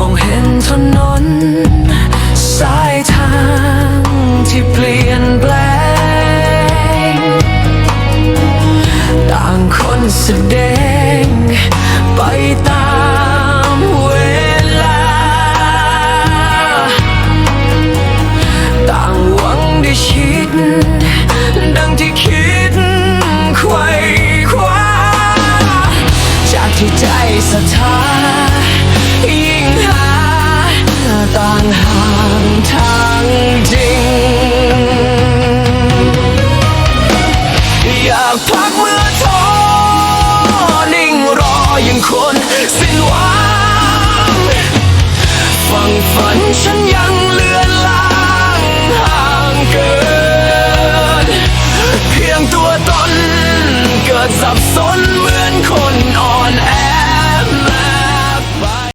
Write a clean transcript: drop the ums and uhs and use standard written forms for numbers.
องเห็นถนนสายทางที่เปลี่ยนแปลงต่างคนแสดงไปตามเวลาต่างหวังได้ชิดดังที่คิดไขว่คว้าจากที่ใจศรัทธายิ่งหาต่างห่างทางจริงอยากพักเมื่อท้อนิ่งรออย่างคนสิ้นหวังฟังฝันฉัน